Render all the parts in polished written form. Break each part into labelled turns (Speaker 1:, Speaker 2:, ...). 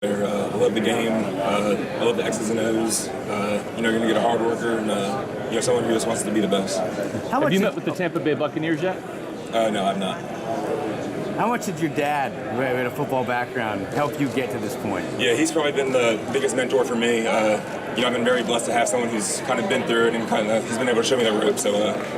Speaker 1: I love the game. I love the X's and O's. You're going to get a hard worker and someone who just wants to be the best.
Speaker 2: Have you met with the Tampa Bay Buccaneers yet?
Speaker 1: No, I've not.
Speaker 3: How much did your dad, with a football background, help you get to this point?
Speaker 1: Yeah, he's probably been the biggest mentor for me. I've been very blessed to have someone who's kind of been through it and he's been able to show me the ropes. So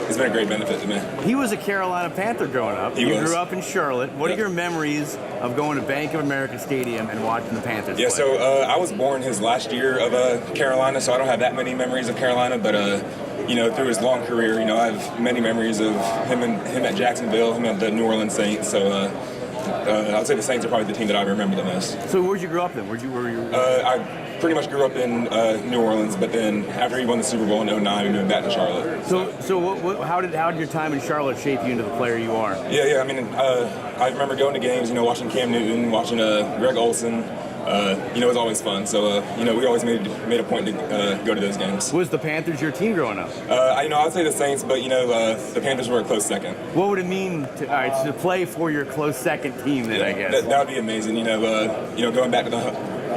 Speaker 1: it's been a great benefit to me.
Speaker 3: He was a Carolina Panther growing up.
Speaker 1: He
Speaker 3: grew up in Charlotte. What are your memories of going to Bank of America Stadium and watching the Panthers play?
Speaker 1: So I was born his last year of Carolina, so I don't have that many memories of Carolina, but through his long career, I have many memories of him at Jacksonville, him at the New Orleans Saints. So I'd say the Saints are probably the team that I remember the most.
Speaker 3: So where'd you grow up then?
Speaker 1: I pretty much grew up in New Orleans, but then after he won the Super Bowl in 2009, we moved back to Charlotte.
Speaker 3: So how did your time in Charlotte shape you into the player you are?
Speaker 1: Yeah. I remember going to games, watching Cam Newton, watching Greg Olsen. It was always fun. So, we always made a point to go to those games.
Speaker 3: Was the Panthers your team growing up?
Speaker 1: I would say the Saints, but, the Panthers were a close second.
Speaker 3: What would it mean to play for your close second team then, I guess?
Speaker 1: That would be amazing.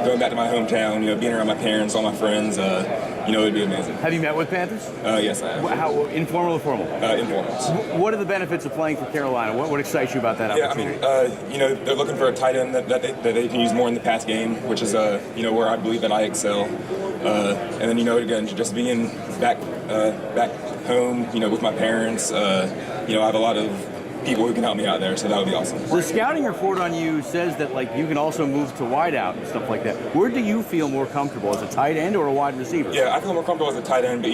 Speaker 1: Going back to my hometown, being around my parents, all my friends, it would be amazing.
Speaker 3: Have you met with Panthers?
Speaker 1: Yes, I have.
Speaker 3: How, informal or formal?
Speaker 1: Informal.
Speaker 3: What are the benefits of playing for Carolina? What excites you about that opportunity?
Speaker 1: They're looking for a tight end that they can use more in the pass game, which is, where I believe that I excel. And then, again, just being back home, with my parents, I have a lot of people who can help me out there, so that would be awesome.
Speaker 3: The scouting report on you says that you can also move to wide out and stuff like that. Where do you feel more comfortable, as a tight end or a wide receiver?
Speaker 1: Yeah, I feel more comfortable as a tight end, but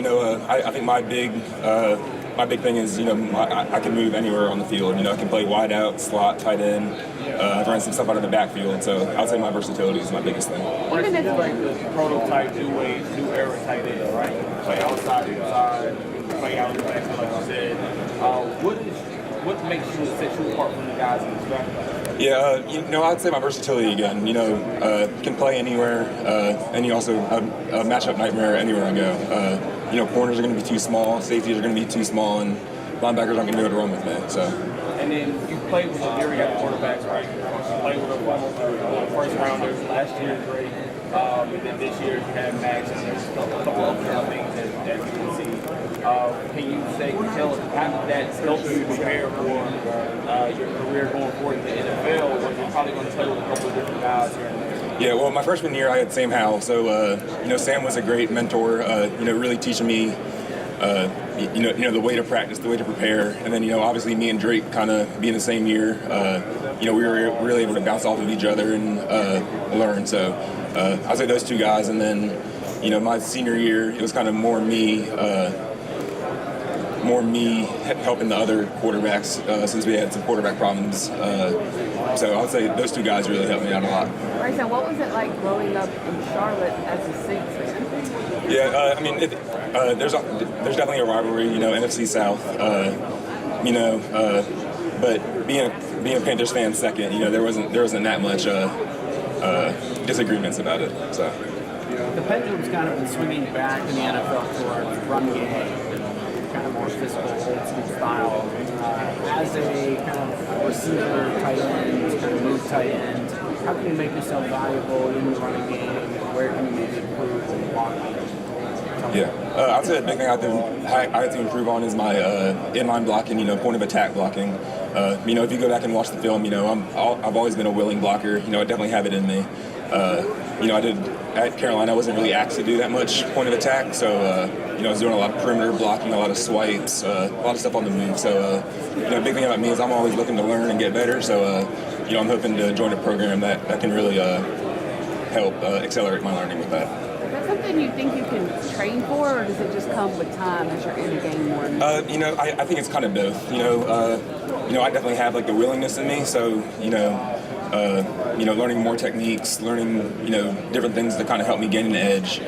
Speaker 1: I think my big thing is I can move anywhere on the field. I can play wide out, slot, tight end. I've run some stuff out of the backfield, so I would say my versatility is my biggest thing.
Speaker 4: Bryson is like the prototype new era tight end, right? Play outside, inside, play out in the back, like you said. What makes you set you apart from the guys in this draft?
Speaker 1: Yeah, I'd say my versatility again. Can play anywhere, and you also a matchup nightmare anywhere I go. Corners are going to be too small, safeties are going to be too small, and linebackers aren't going to be able to run with me. So.
Speaker 4: And then you played with a myriad of quarterbacks, right? You played with a first rounders last year, great. And then this year you had Max, and there's a couple of other things that you can see. Can you tell us how did that help you prepare for your career going forward in the NFL? Or you're probably going to play with a couple of different guys here and there?
Speaker 1: Yeah, well, my freshman year I had Sam Howell, so Sam was a great mentor. Really teaching me, the way to practice, the way to prepare, and then obviously me and Drake kind of being the same year. We were really able to bounce off of each other and learn. So I'd say those two guys, and then my senior year it was kind of more me helping the other quarterbacks since we had some quarterback problems. So I would say those two guys really helped me out a lot.
Speaker 5: Bryson, what was it like growing up in Charlotte as a Saints fan?
Speaker 1: Yeah, there's definitely a rivalry, NFC South, but being a Panthers fan second, there wasn't that much disagreements about it. So
Speaker 6: the pendulum's kind of been swinging back in the NFL towards run game. Kind of more physical, old school style. As a kind of receiver tight end, kind of move tight end, how can you make yourself valuable in the running game? Where can you maybe improve in blocking?
Speaker 1: I'd say the big thing I have to improve on is my inline blocking, point of attack blocking. If you go back and watch the film, I've always been a willing blocker. I definitely have it in me. I did at Carolina. I wasn't really asked to do that much point of attack, so I was doing a lot of perimeter blocking, a lot of swipes, a lot of stuff on the move. So the big thing about me is I'm always looking to learn and get better. So I'm hoping to join a program that can really help accelerate my learning with that.
Speaker 5: Is that something you think you can train for, or does it just come with time as you're in the game more?
Speaker 1: I think it's kind of both. I definitely have the willingness in me. So learning more techniques, learning different things that kind of help me gain an edge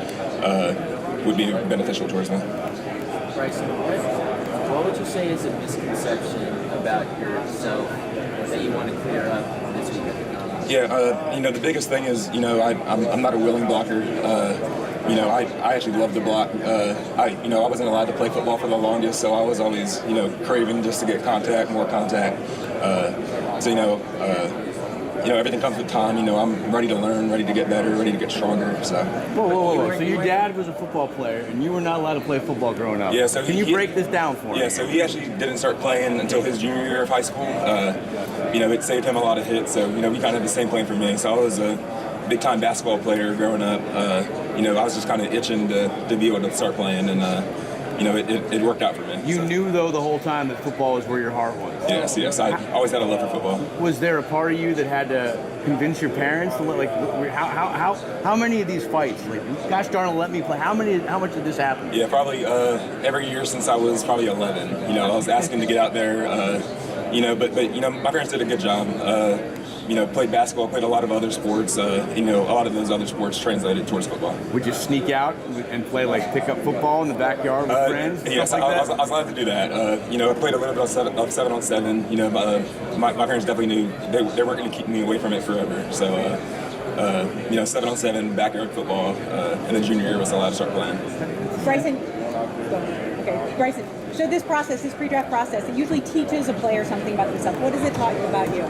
Speaker 1: would be beneficial towards me.
Speaker 6: Bryson, what would you say is a misconception about yourself that you want to clear up this week?
Speaker 1: Yeah, the biggest thing is, I'm not a willing blocker. I actually love to block. I wasn't allowed to play football for the longest, so I was always, craving just to get contact, more contact. everything comes with time. I'm ready to learn, ready to get better, ready to get stronger. So.
Speaker 3: Whoa. So your dad was a football player, and you were not allowed to play football growing up.
Speaker 1: Yeah. So
Speaker 3: can you break this down for me?
Speaker 1: Yeah. So he actually didn't start playing until his junior year of high school. It saved him a lot of hits. So we kind of had the same plan for me. So I was a big-time basketball player growing up. I was just kind of itching to be able to start playing, and it worked out for me.
Speaker 3: You knew though the whole time that football was where your heart was.
Speaker 1: Yes. I always had a love for football.
Speaker 3: Was there a part of you that had to convince your parents to how many of these fights? Like, gosh darn it, let me play. How much did this happen?
Speaker 1: Yeah, probably every year since I was probably 11. I was asking to get out there. But my parents did a good job. Played basketball, played a lot of other sports. A lot of those other sports translated towards football.
Speaker 3: Would you sneak out and play like pickup football in the backyard with friends?
Speaker 1: Yes, I was allowed to do that. I played a little bit of 7-on-7. My parents definitely knew they weren't going to keep me away from it forever. So, 7-on-7 backyard football. And then junior year was allowed to start playing.
Speaker 7: Bryson. So this process, this pre-draft process, it usually teaches a player something about themselves. What has it taught you about you?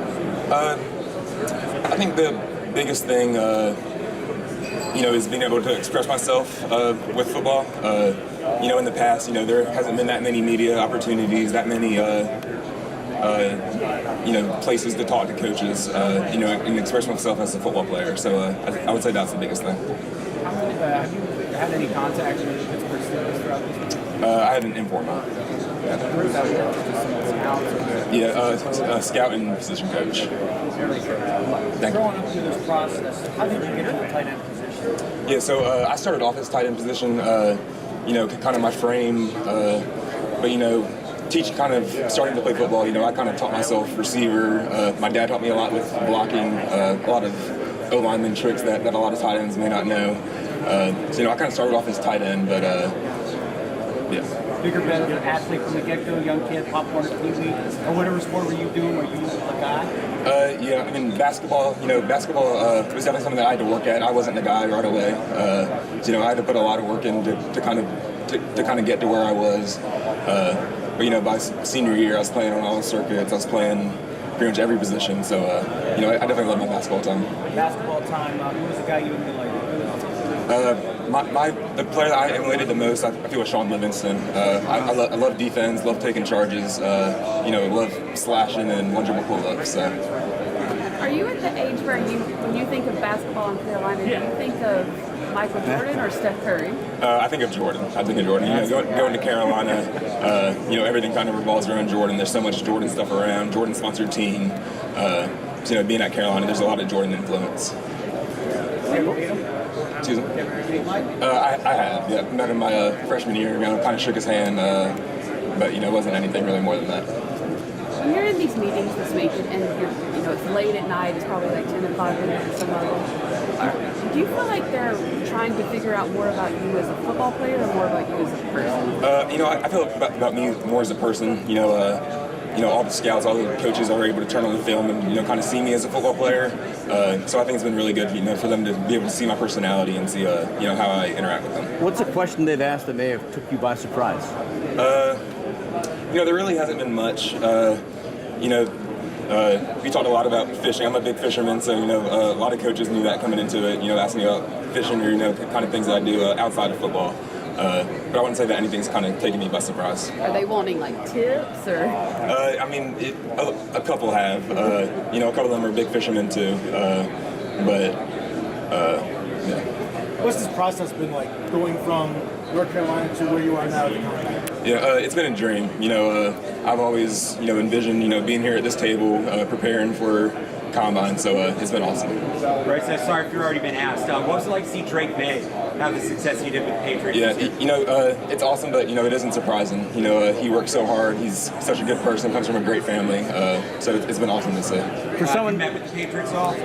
Speaker 1: I think the biggest thing, is being able to express myself with football. In the past, there hasn't been that many media opportunities, that many, places to talk to coaches, and express myself as a football player. So I would say that's the biggest thing.
Speaker 6: Have you had any contact with Pittsburgh Steelers throughout this?
Speaker 1: I had an informal. Scout and position coach. Thank you.
Speaker 6: Growing up through this process, how did you get to the tight end position?
Speaker 1: Yeah, so I started off as tight end position, kind of my frame, teaching, kind of starting to play football, I kind of taught myself receiver. My dad taught me a lot with blocking, a lot of O-lineman tricks that a lot of tight ends may not know. I kind of started off as tight end, but yeah.
Speaker 6: Bigger, better athlete from the get-go, young kid, Pop Warner, Pee-wee, or whatever sport were you doing? Were you a guy?
Speaker 1: Basketball, was definitely something that I had to work at. I wasn't the guy right away. I had to put a lot of work in to kind of get to where I was. By senior year, I was playing on all the circuits. I was playing pretty much every position. So, I definitely love my basketball time.
Speaker 6: Basketball time, who was the guy you emulated?
Speaker 1: The player that I emulated the most, I feel, was Sean Livingston. I love defense, love taking charges, love slashing and one dribble pull-ups. So.
Speaker 5: Are you at the age where when you think of basketball in Carolina, do you think of Michael Jordan or Steph Curry?
Speaker 1: I think of Jordan. Going to Carolina, everything kind of revolves around Jordan. There's so much Jordan stuff around. Jordan-sponsored team. Being at Carolina, there's a lot of Jordan influence. Excuse me? I have, yeah. Met him my freshman year. Kind of shook his hand, but it wasn't anything really more than that.
Speaker 5: When you're in these meetings this week, and it's late at night, it's probably like 10 o'clock at some level. Do you feel like they're trying to figure out more about you as a football player, or more about you as a person?
Speaker 1: I feel about me more as a person. All the scouts, all the coaches are able to turn on the film and kind of see me as a football player. So I think it's been really good, for them to be able to see my personality and see, how I interact with them.
Speaker 3: What's a question they've asked that may have took you by surprise?
Speaker 1: There really hasn't been much. We talked a lot about fishing. I'm a big fisherman, so a lot of coaches knew that coming into it. Asking me about fishing or kind of things that I do outside of football. But I wouldn't say that anything's kind of taken me by surprise.
Speaker 5: Are they wanting like tips or?
Speaker 1: A couple have. A couple of them are big fishermen too. Yeah.
Speaker 8: What's this process been like, going from North Carolina to where you are now?
Speaker 1: Yeah, it's been a dream. I've always, envisioned, being here at this table, preparing for Combine, so it's been awesome.
Speaker 9: Bryson, sorry if you've already been asked. What was it like to see Drake May have the success he did with the Patriots?
Speaker 1: Yeah, it's awesome, but, it isn't surprising. He works so hard. He's such a good person, comes from a great family, so it's been awesome to see.
Speaker 9: For someone, you met with the Patriots at all?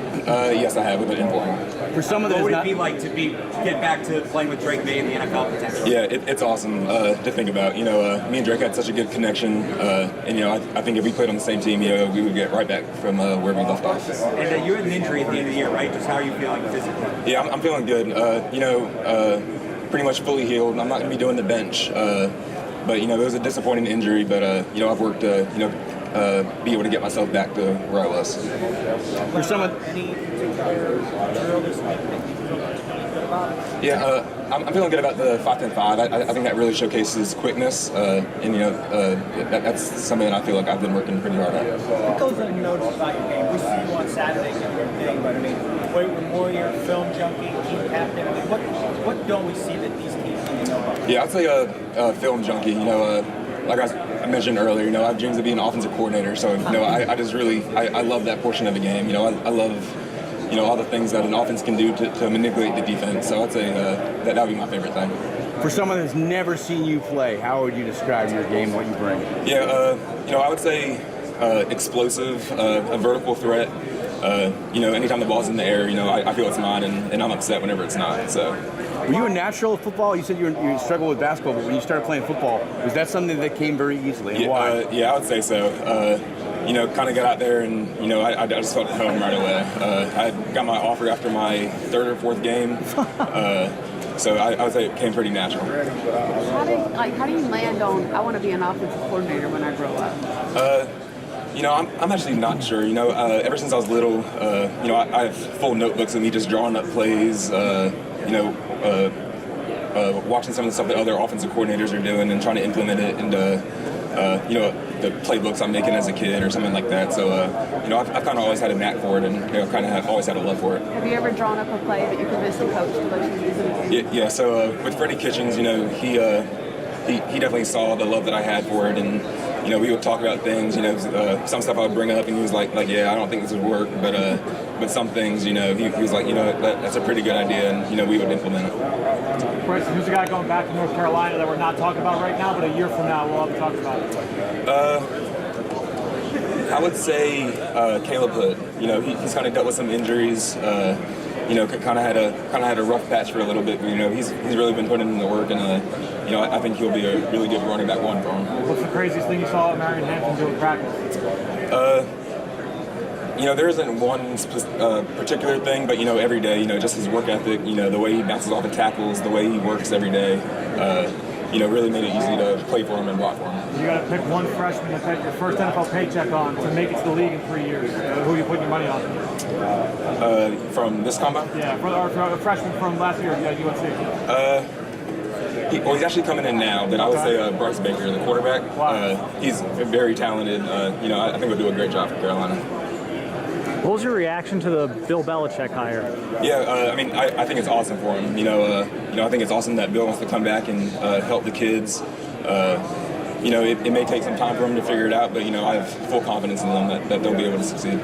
Speaker 1: Yes, I have, with an informal.
Speaker 3: For someone
Speaker 9: what would it be like to get back to playing with Drake May in the NFL potentially?
Speaker 1: Yeah, it's awesome to think about. Me and Drake had such a good connection, and I think if we played on the same team, we would get right back from where we left off.
Speaker 9: And you had an injury at the end of the year, right? Just how are you feeling physically?
Speaker 1: Yeah, I'm feeling good. Pretty much fully healed. I'm not going to be doing the bench, but it was a disappointing injury. But I've worked be able to get myself back to where I was.
Speaker 3: For someone,
Speaker 6: Any particular drill this week that you feel good about?
Speaker 1: Yeah, I'm feeling good about the 5-10-5. I think that really showcases quickness, and that's something that I feel like I've been working pretty hard at.
Speaker 6: What goes unnoticed about your game? We see you on Saturday and everything, but I mean, Weight Warrior, film junkie, team captain. I mean, what don't we see that these teams need to know about?
Speaker 1: Yeah, I'd say a film junkie. Like I mentioned earlier, I have dreams of being an offensive coordinator. So, I just really, I love that portion of the game. I love, all the things that an offense can do to manipulate the defense. So I'd say that would be my favorite thing.
Speaker 3: for someone that's never seen you play, how would you describe your game, what you bring?
Speaker 1: Yeah, I would say explosive, a vertical threat. Anytime the ball's in the air, I feel it's mine, and I'm upset whenever it's not. So.
Speaker 3: Were you a natural at football? You said you struggled with basketball, but when you started playing football, was that something that came very easily? And why?
Speaker 1: Yeah, I would say so. Kind of got out there, and I just felt at home right away. I got my offer after my third or fourth game, so I would say it came pretty natural.
Speaker 5: How do you land on I want to be an offensive coordinator when I grow up?
Speaker 1: I'm actually not sure. Ever since I was little, I have full notebooks of me just drawing up plays. Watching some of the stuff that other offensive coordinators are doing and trying to implement it into, the playbooks I'm making as a kid or something like that. So, I've kind of always had a knack for it, and kind of have always had a love for it.
Speaker 5: Have you ever drawn up a play that you convinced the coach to let you use it?
Speaker 1: Yeah. So with Freddie Kitchens, he definitely saw the love that I had for it, and we would talk about things. Some stuff I would bring up, and he was like, yeah, I don't think this would work, but some things, he was like, that's a pretty good idea, and we would implement it.
Speaker 10: Bryson, who's the guy going back to North Carolina that we're not talking about right now, but a year from now we'll have to talk about it?
Speaker 1: I would say Caleb Hood. He's kind of dealt with some injuries. Kind of had a rough patch for a little bit, but he's really been putting in the work, and I think he'll be a really good running back one for him.
Speaker 10: What's the craziest thing you saw Marion Hampton do in practice?
Speaker 1: There isn't one particular thing, but every day, just his work ethic, the way he bounces off the tackles, the way he works every day, really made it easy to play for him and block for him.
Speaker 10: You got to pick one freshman to take your first NFL paycheck on to make it to the league in 3 years. Who are you putting your money on?
Speaker 1: From this combine?
Speaker 10: Yeah, for a freshman from last year at UNC.
Speaker 1: He's actually coming in now, but I would say Bryce Baker, the quarterback.
Speaker 10: Wow.
Speaker 1: He's very talented. I think he'll do a great job for Carolina.
Speaker 10: What was your reaction to the Bill Belichick hire?
Speaker 1: Yeah, I think it's awesome for him. I think it's awesome that Bill wants to come back and help the kids. It may take some time for him to figure it out, but I have full confidence in them that they'll be able to succeed.